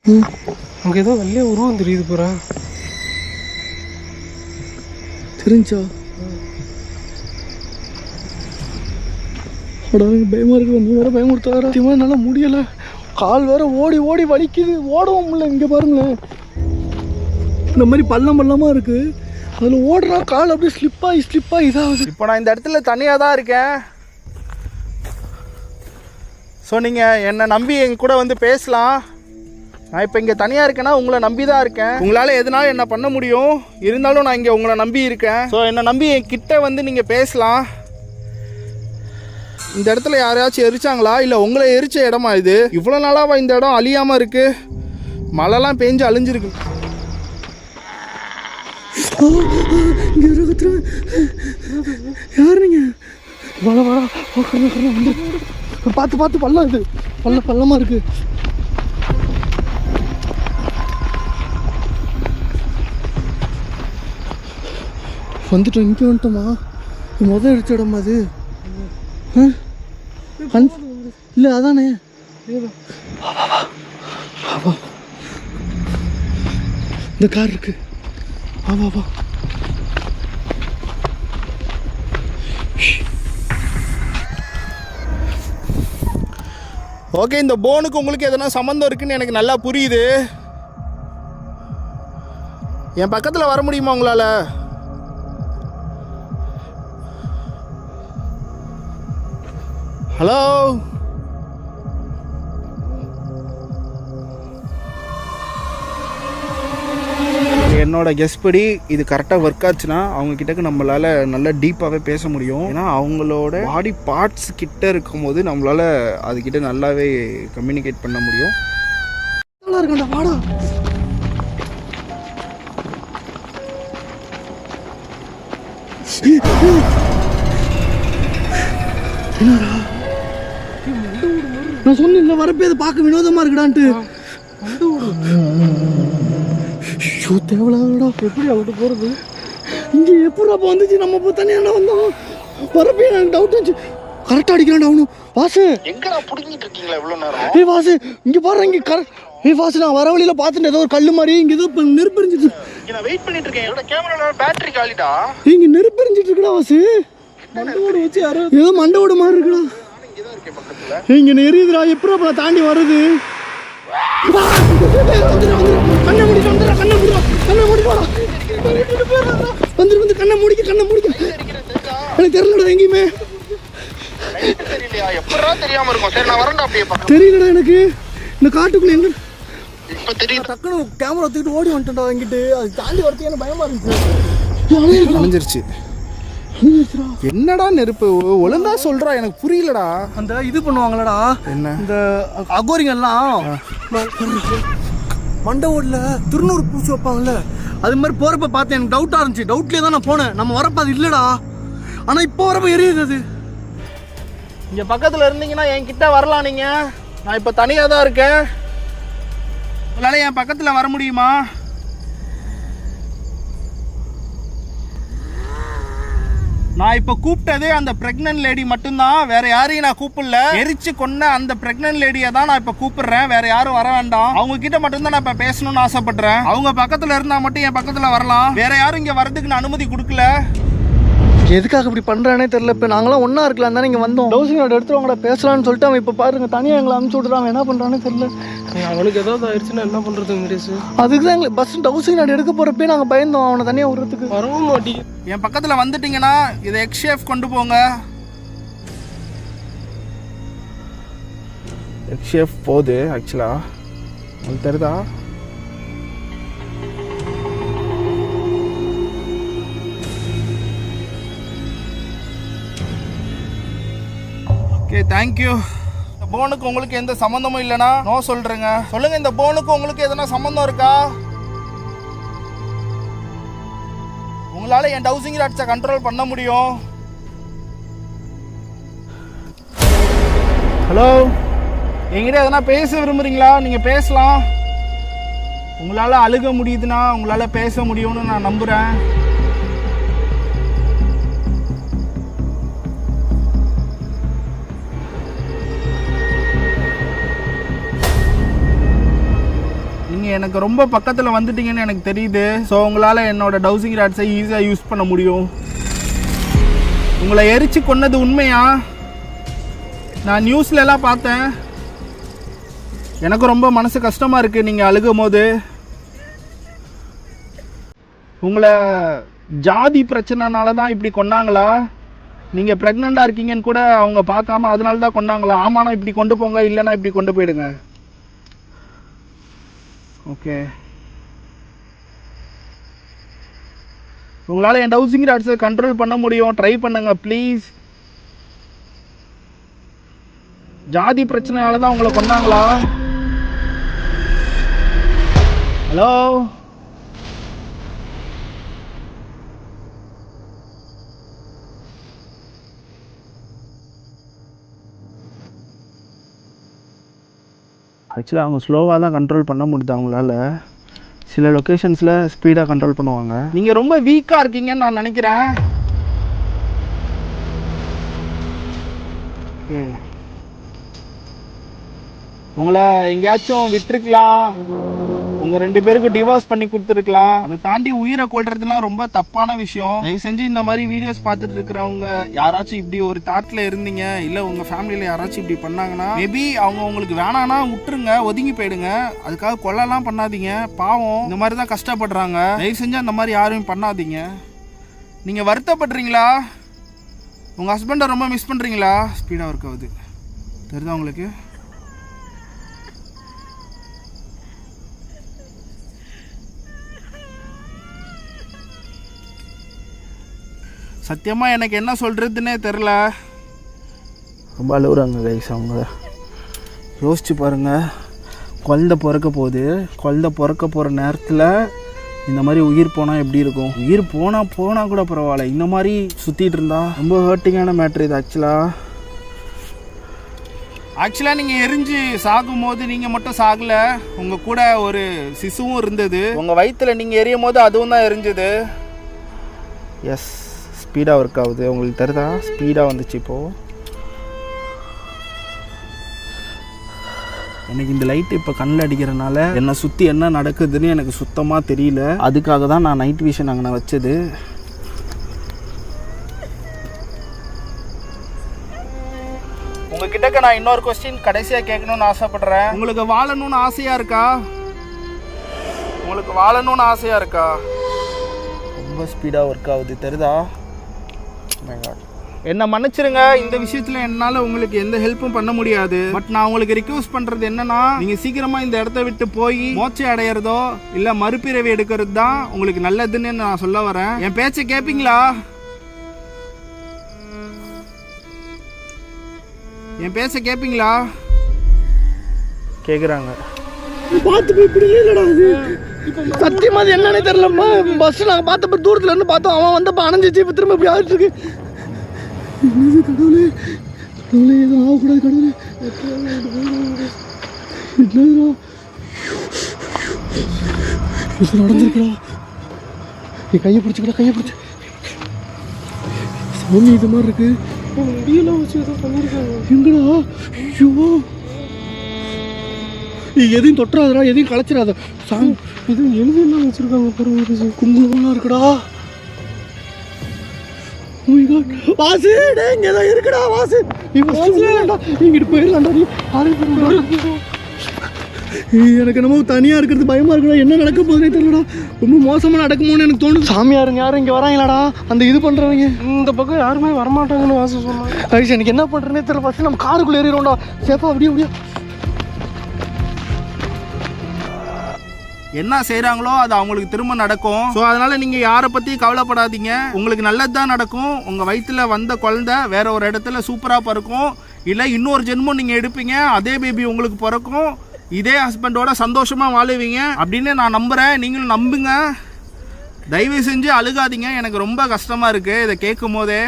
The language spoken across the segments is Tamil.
அங்கே ஏதோ வெள்ளைய உருவம் தெரியுது போகிறா. தெரிஞ்சா பயமா இருக்கு. நீ வேற பயமுறுத்தாரா? சத்தியமா என்னால முடியல. கால் வேற ஓடி ஓடி வலிக்குது. ஓடவும் முடியல. இங்க பாருங்களேன், இந்த மாதிரி பள்ளம் பள்ளமா இருக்கு. அதுல ஓடுறா கால் அப்படியே ஸ்லிப்பாகி இதாகுது. இப்போ நான் இந்த இடத்துல தனியாக தான் இருக்கேன். ஸோ நீங்கள் என்னை நம்பி எங்க கூட வந்து பேசலாம். நான் இப்போ இங்கே தனியாக இருக்கேன்னா உங்களை நம்பி தான் இருக்கேன். உங்களால் எதுனாலும் என்ன பண்ண முடியும். இருந்தாலும் நான் இங்கே உங்களை நம்பி இருக்கேன். ஸோ என்னை நம்பி என்கிட்ட வந்து நீங்கள் பேசலாம். இந்த இடத்துல யாரையாச்சும் எரிச்சாங்களா, இல்லை உங்களை எரிச்ச இடமா இது? இவ்வளோ நாளாவா இந்த இடம் அழியாமல் இருக்குது? மழைலாம் பேஞ்சு அழிஞ்சிருக்கு. யாரு நீங்க? பார்த்து பார்த்து பள்ளம், இது பள்ளமா இருக்கு. வந்துட்டோம், இங்கே வந்துட்டோமா? முதல் அடிச்ச இடமா அது? இல்லை அதானே. இந்த கார் இருக்கு. வா. ஓகே, இந்த போனுக்கு உங்களுக்கு எதனா சம்மந்தம் இருக்குன்னு எனக்கு நல்லா புரியுது. என் பக்கத்தில் வர முடியுமா உங்களால்? ஹலோ, என்னோட கெஸ் படி இது கரெக்டாக ஒர்க் ஆச்சுன்னா அவங்க கிட்டக்கு நம்மளால நல்லா டீப்பாகவே பேச முடியும். ஏன்னா அவங்களோட பாடி பார்ட்ஸ் கிட்ட இருக்கும்போது நம்மளால அதுக்கிட்ட நல்லாவே கம்யூனிகேட் பண்ண முடியும். நல்லா இருக்கா? வாடா. என்னடா நான் சொன்ன வரப்பே அதை பார்க்க வினோதமா இருக்குடான்ட்டு. தேவலாடா, எப்படி அவட்டு போறது? இங்க எப்படா வந்துச்சு? நம்ம இப்போ தனியாக வந்தோம். வரப்பே எனக்கு டவுட் வந்துச்சு. கரெக்டாக அடிக்கிறான்டா அவனு. வாசு எங்கடா புடிங்கிட்டு இருக்கீங்களா இவ்வளோ நேரம்? ஏய் வாசு, இங்க பாரு. இங்க ஏய் வாசு, நான் வர வழியில பார்த்துட்டு ஏதோ ஒரு கல்லு மாதிரி இங்க ஏதோ நெருப்பெரிஞ்சிட்டு. நான் வெயிட் பண்ணிட்டு இருக்கேன். என்னோட கேமரால பேட்டரி காலிடா. இங்க நெருப்பெரிஞ்சிட்டு இருக்குடா வாசு. மண்டவோட வச்சு யாரோ ஏதோ மண்டவோட மாதிரி இருக்குடா. இங்க எரியுதுடா. எப்படா தாண்டி வருது? கண்ணை முடிக்க எனக்கு தெரியலடா எங்கேயுமே. தெரியலடா எனக்கு. இந்த காட்டுக்குள்ள எங்க டக்குனு கேமரா தூக்கிட்டு ஓடி வந்துட்டா என்கிட்ட. அது தாண்டி வரது எனக்கு பயமா இருந்துச்சு. என்னடா நெருப்பு? ஒழுங்கா சொல்றா, எனக்கு புரியலடா. அந்த இது பண்ணுவாங்களடா, என்ன இந்த அகோரிங்க எல்லாம் மண்டை ஓடல திருநூறு பூச்சி வைப்பாங்கல்ல, அது மாதிரி போறப்ப பார்த்தேன். எனக்கு டவுட்டா இருந்துச்சு. டவுட்லேயே தான் நான் போனேன். நம்ம வரப்ப அது இல்லடா, ஆனா இப்போ வரப்ப எரியுது அது. இங்க பக்கத்துல இருந்தீங்கன்னா என்கிட்ட வரலாம். நீங்க நான் இப்ப தனியா தான் இருக்கேன். உங்களால என் பக்கத்துல வர முடியுமா? நான் இப்ப கூப்பிட்டதே அந்த பிரெக்னன்ட் லேடி மட்டும்தான். வேற யாரையும் நான் கூப்பிடல. எரிச்சு கொன்ன அந்த பிரெக்னன்ட் லேடியை தான் நான் இப்ப கூப்பிடுறேன். வேற யாரும் வர வேண்டாம். அவங்க கிட்ட மட்டும் தான் நான் இப்ப பேசணும்னு ஆசைப்படுறேன். அவங்க பக்கத்துல இருந்தா மட்டும் என் பக்கத்துல வரலாம். வேற யாரும் இங்க வர்றதுக்கு நான் அனுமதி கொடுக்கல. எதுக்காக இப்படி பண்றானே தெரியல. இப்போ நாங்களாம் ஒன்னா இருக்கலாம் தானே இங்க வந்தோம். டவுசிங் கார்டு எடுத்துருவாங்கடா பேசலாம்னு சொல்லிட்டு அவன் இப்போ பாருங்க தனியாக எங்களை அனுப்பிச்சு விட்றான். என்ன பண்றானே தெரியல. அவனுக்கு ஏதாவது ஆயிடுச்சுன்னா என்ன பண்றது வெங்கடேஷ்? அதுக்கு தான் எங்களுக்கு பஸ் டவுசிங் கார்டு எடுக்க போறப்பே நாங்கள் பயந்தோம் அவனை தனியாக விடுறதுக்கு. வரவும் மாட்டேங்க. என் பக்கத்துல வந்துட்டீங்கன்னா இதை எக்ஸ்ஷேஃப் கொண்டு போங்க. எக்ஸ்ஷேஃப் போகுது ஆக்சுவலா, உங்களுக்கு தெரியுதா? Okay, thank you. இந்த போனுக்கு உங்களுக்கு எந்த சம்மந்தமும் இல்லைனா நோ சொல்றேங்க. சொல்லுங்க, இந்த போனுக்கு உங்களுக்கு எதனா சம்மந்தம் இருக்கா? உங்களால என் டவுசிங் ராட்ஸை கண்ட்ரோல் பண்ண முடியும். ஹலோ, என்கிட்ட எதனா பேச விரும்புறீங்களா? நீங்க பேசலாம். உங்களால அழுக முடியுதுன்னா உங்களால பேச முடியும்னு நான் நம்புறேன். நீங்கள் எனக்கு ரொம்ப பக்கத்தில் வந்துட்டீங்கன்னு எனக்கு தெரியுது. ஸோ உங்களால் என்னோட டவுசிங் ராட்ஸை ஈஸியாக யூஸ் பண்ண முடியும். உங்களை எரிச்சு கொன்னது உண்மையா? நான் நியூஸ்லலாம் பார்த்தேன். எனக்கு ரொம்ப மனசு கஷ்டமாக இருக்குது நீங்கள் அழுகும் போது. உங்களை ஜாதி பிரச்சனைனால தான் இப்படி கொண்டாங்களா? நீங்கள் ப்ரெக்னெண்ட்டாக இருக்கீங்கன்னு கூட அவங்க பார்க்காம அதனால தான் கொண்டாங்களா? ஆமாண்ணா இப்படி கொண்டு போங்க, இல்லைன்னா இப்படி கொண்டு போயிடுங்க. ஓகே, உங்களால் என் டவுசிங் ராட்ஸை கண்ட்ரோல் பண்ண முடியும். ட்ரை பண்ணுங்க ப்ளீஸ். ஜாதி பிரச்சனையால தான் உங்களை கொண்டாங்களா? ஹலோ, ஆக்சுவலாக அவங்க ஸ்லோவாக தான் கண்ட்ரோல் பண்ண முடியுது அவங்களால. சில லொக்கேஷன்ஸில் ஸ்பீடாக கண்ட்ரோல் பண்ணுவாங்க. நீங்கள் ரொம்ப வீக்காக இருக்கீங்கன்னு நான் நினைக்கிறேன். உங்களை எங்கேயாச்சும் விட்டுருக்கலாம், உங்கள் 2 பேருக்கு டிவோர்ஸ் பண்ணி கொடுத்துருக்கலாம். அதை தாண்டி உயிரை கொள்றதுலாம் ரொம்ப தப்பான விஷயம். தயவு செஞ்சு இந்த மாதிரி வீடியோஸ் பார்த்துட்டு இருக்கிறவங்க யாராச்சும் இப்படி ஒரு தாட்டில் இருந்தீங்க, இல்லை உங்கள் ஃபேமிலியில் யாராச்சும் இப்படி பண்ணாங்கன்னா மேபி அவங்க உங்களுக்கு வேணான்னா விட்டுருங்க, ஒதுங்கி போயிடுங்க. அதுக்காக கொல்லலாம் பண்ணாதீங்க. பாவம் இந்த மாதிரி தான் கஷ்டப்படுறாங்க. தயவு செஞ்சு அந்த மாதிரி யாரும் பண்ணாதீங்க. நீங்கள் வருத்தப்படுறீங்களா? உங்கள் ஹஸ்பண்டை ரொம்ப மிஸ் பண்ணுறீங்களா? ஸ்பீடாக ஒர்க் ஆகுது தெரியுதா உங்களுக்கு? சத்தியமாக எனக்கு என்ன சொல்கிறதுன்னே தெரில. ரொம்ப அழுகுறாங்க கைஸ். அவங்க யோசிச்சு பாருங்கள், குழந்தை பிறக்க போகுது. குழந்தை பிறக்க போகிற நேரத்தில் இந்த மாதிரி உயிர் போனால் எப்படி இருக்கும்? உயிர் போனால் கூட பரவாயில்ல, இந்த மாதிரி சுற்றிட்டு இருந்தா ரொம்ப ஹர்ட்டிங்கான மேட்ரு இது. ஆக்சுவலாக நீங்கள் எரிஞ்சு சாகும் போது நீங்கள் மட்டும் சாகலை, உங்கள் கூட ஒரு சிசுவும் இருந்தது. உங்கள் வயிற்றில் நீங்கள் எரியும் போது அதுவும் தான் எரிஞ்சுது. எஸ், ஸ்பீடாக ஒர்க் ஆகுது. உங்களுக்கு தெரியுதா? ஸ்பீடாக வந்துச்சு. இப்போது எனக்கு இந்த லைட் இப்போ கண்ணில் அடிக்கிறனால என்னை சுற்றி என்ன நடக்குதுன்னு எனக்கு சுத்தமாக தெரியல. அதுக்காக தான் நான் நைட் விஷன் அங்கே நான் வச்சது. உங்ககிட்ட நான் இன்னொரு கொஸ்டின் கடைசியாக கேட்கணும்னு ஆசைப்படுறேன். உங்களுக்கு வாழணும்னு ஆசையாக இருக்கா? உங்களுக்கு வாழணும்னு ஆசையாக இருக்கா? ரொம்ப ஸ்பீடாக ஒர்க் ஆகுது தெரியுதா? என்ன மன்னிச்சிருங்க, இந்த விஷயத்துல என்னால உங்களுக்கு எந்த ஹெல்ப்பும் பண்ண முடியாது. பட் நான் உங்களுக்கு ரிக்வெஸ்ட் பண்றது என்னன்னா, நீங்க சீக்கிரமா இந்த இடத்த விட்டு போய் மோட்சை அடையிறதோ இல்ல மறுபிறவி எடுக்கிறது தான் உங்களுக்கு நல்லதுன்னு நான் சொல்ல வரேன். என் பேச்சை கேப்பீங்களா? என் பேச்சை கேப்பீங்களா? கேக்குறாங்க. பார்த்து போய் இப்படி இல்லடா அது. சத்தியமா அது என்னன்னே தெரியலம்மா. பஸ் நாங்கள் பார்த்தப்ப தூரத்துல இருந்து பார்த்தோம், அவன் வந்தப்ப அணைஞ்சிச்சு, இப்போ திரும்ப இப்படி ஆகிட்டு இருக்கு. கடவுளே கடவுளே, எதுவும் ஆகக்கூடாது கடவுளே. என்னதுடா இது நடந்திருக்கா? நீ கையை பிடிச்சிக்கடா, கையை பிடிச்சி. சாமி இது மாதிரி இருக்கு. முடியெல்லாம் வச்சு ஏதோ பண்ணியிருக்காங்க. எங்கடா? ஐயோ, நீ எதையும் தொட்டுறாதடா, எதையும் களைச்சிடாத. சாமி எதுவும் எழுதியெல்லாம் வச்சுருக்காங்க பாருங்க. குங்குமம்லாம் இருக்குடா. வாசு இங்க ஏதோ இருக்குடா. வாசு இங்கிட்டு போயிடலாம்டா. நீ எனக்கு என்னமோ தனியா இருக்கிறது பயமா இருக்குடா. என்ன நடக்க போகுதுன்னே தெரியலடா. ரொம்ப மோசமா நடக்குமோன்னு எனக்கு தோணுது. சாமியாருங்க யாரும் இங்க வராங்களாடா? அந்த இது பண்றவங்க இந்த பக்கம் யாருமே வரமாட்டாங்கன்னு வாசு சொன்னாங்க. ஐஷ், எனக்கு என்ன பண்றேன்னே தெரியல. ஃபர்ஸ்ட் நம்ம காருக்குள்ள ஏறிடும்டா. சேஃபா அப்படியே என்ன செய்கிறாங்களோ அது அவங்களுக்கு திரும்ப நடக்கும். ஸோ அதனால் நீங்கள் யாரை பற்றி கவலைப்படாதீங்க. உங்களுக்கு நல்லது தான் நடக்கும். உங்கள் வயிற்றில் வந்த குழந்தை வேற ஒரு இடத்துல சூப்பராக பிறக்கும். இல்லை இன்னொரு ஜென்மம் நீங்கள் எடுப்பீங்க, அதே பேபி உங்களுக்கு பிறக்கும். இதே ஹஸ்பண்டோட சந்தோஷமாக வாழுவீங்க அப்படின்னு நான் நம்புகிறேன். நீங்களும் நம்புங்க. தயவு செஞ்சு அழுகாதீங்க. எனக்கு ரொம்ப கஷ்டமாக இருக்குது இதை கேட்கும் போதே.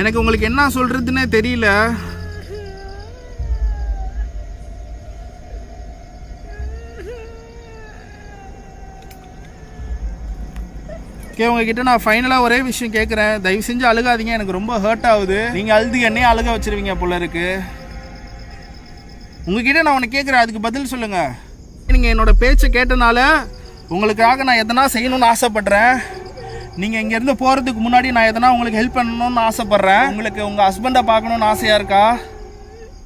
எனக்கு உங்களுக்கு என்ன சொல்கிறதுன்னே தெரியல. ஓகே, உங்ககிட்ட நான் ஃபைனலாக ஒரே விஷயம் கேட்குறேன். தயவு செஞ்சு அழுகாதீங்க. எனக்கு ரொம்ப ஹர்ட் ஆகுது. நீங்கள் அழுது என்னையே அழுக வச்சிருவீங்க போல இருக்கு. உங்ககிட்ட நான் ஒன்று கேட்குறேன், அதுக்கு பதில் சொல்லுங்கள். நீங்கள் என்னோடய பேச்சை கேட்டனால உங்களுக்காக நான் எதனா செய்யணும்னு ஆசைப்பட்றேன். நீங்கள் இங்கேருந்து போகிறதுக்கு முன்னாடி நான் எதனா உங்களுக்கு ஹெல்ப் பண்ணணும்னு ஆசைப்பட்றேன். உங்களுக்கு உங்கள் ஹஸ்பண்டை பார்க்கணுன்னு ஆசையாக இருக்கா?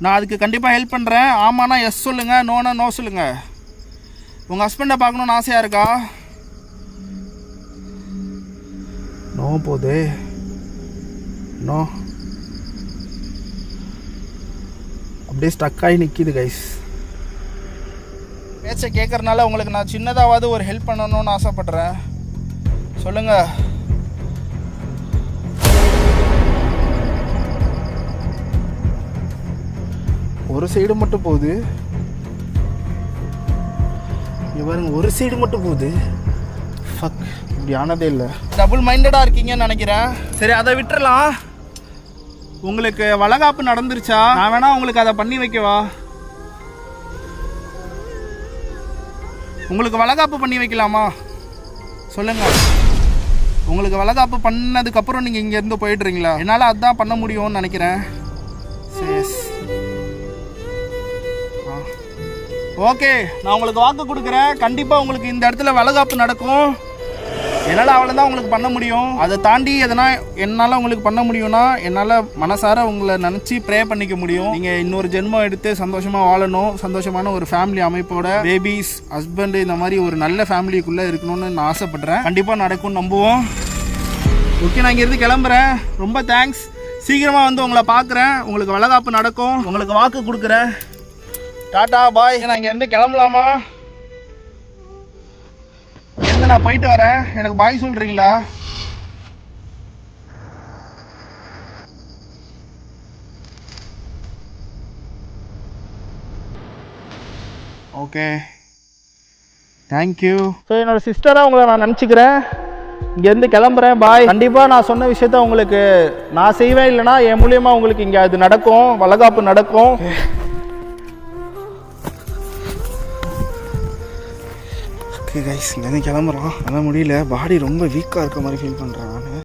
நான் அதுக்கு கண்டிப்பாக ஹெல்ப் பண்ணுறேன். ஆமாண்ணா எஸ் சொல்லுங்கள், நோனா நோ சொல்லுங்கள். உங்கள் ஹஸ்பண்டை பார்க்கணுன்னு ஆசையாக இருக்கா? நோ போதே, நோ. அப்படியே ஸ்டக் ஆகி நிற்கிது கைஸ். பேச்சை கேட்குறதுனால உங்களுக்கு நான் சின்னதாவது ஒரு ஹெல்ப் பண்ணணும்னு ஆசைப்பட்றேன். சொல்லுங்கள். ஒரு சைடு மட்டும் போகுது. பாருங்க, ஒரு சைடு மட்டும் போகுது. ஃபக், இப்படி ஆனதே இல்லை. டபுள் மைண்டடாக இருக்கீங்கன்னு நினைக்கிறேன். சரி, அதை விட்டுறலாம். உங்களுக்கு வளகாப்பு நடந்துருச்சா? நான் வேணா உங்களுக்கு அதை பண்ணி வைக்கவா? உங்களுக்கு வளகாப்பு பண்ணி வைக்கலாமா? சொல்லுங்கள். உங்களுக்கு வளகாப்பு பண்ணதுக்கப்புறம் நீங்கள் இங்கேருந்து போயிடுறீங்களா? என்னால் அதுதான் பண்ண முடியும்னு நினைக்கிறேன். சரி, ஓகே, நான் உங்களுக்கு வாக்கு கொடுக்குறேன். கண்டிப்பாக உங்களுக்கு இந்த இடத்துல வளகாப்பு நடக்கும். என்னால் அவ்வளோதான் உங்களுக்கு பண்ண முடியும். அதை தாண்டி எதனா என்னால் உங்களுக்கு பண்ண முடியும்னா என்னால் மனசார உங்களை நினச்சி ப்ரே பண்ணிக்க முடியும். நீங்கள் இன்னொரு ஜென்மம் எடுத்து சந்தோஷமாக வாழணும், சந்தோஷமான ஒரு ஃபேமிலி அமைப்போட, பேபிஸ், ஹஸ்பண்டு, இந்த மாதிரி ஒரு நல்ல ஃபேமிலிக்குள்ளே இருக்கணும்னு நான் ஆசைப்பட்றேன். கண்டிப்பாக நடக்கும்னு நம்புவோம். ஓகே, நான் இங்கேருந்து கிளம்புறேன். ரொம்ப தேங்க்ஸ். சீக்கிரமாக வந்து உங்களை பார்க்குறேன். உங்களுக்கு வளகாப்பு நடக்கும். உங்களுக்கு வாக்கு கொடுக்குறேன். டாட்டா பாய். நான் இங்கேருந்து கிளம்பலாமா? நான் போயிட்டு வரேன். எனக்கு பாய் சொல்றீங்களா? Okay, thank you. ஸோ என்னோட சிஸ்டராக உங்களை நான் நினச்சிக்கிறேன். இங்கேருந்து கிளம்புறேன். பாய். கண்டிப்பாக நான் சொன்ன விஷயத்த உங்களுக்கு நான் செய்வேன். இல்லைனா என் மூலியமாக உங்களுக்கு இங்கே அது நடக்கும், வளகாப்பு நடக்கும். கைஸ், இங்கேருந்து கிளம்புறோம். அதான் முடியல, பாடி ரொம்ப வீக்காக இருக்க மாதிரி ஃபீல் பண்ணுறேன்.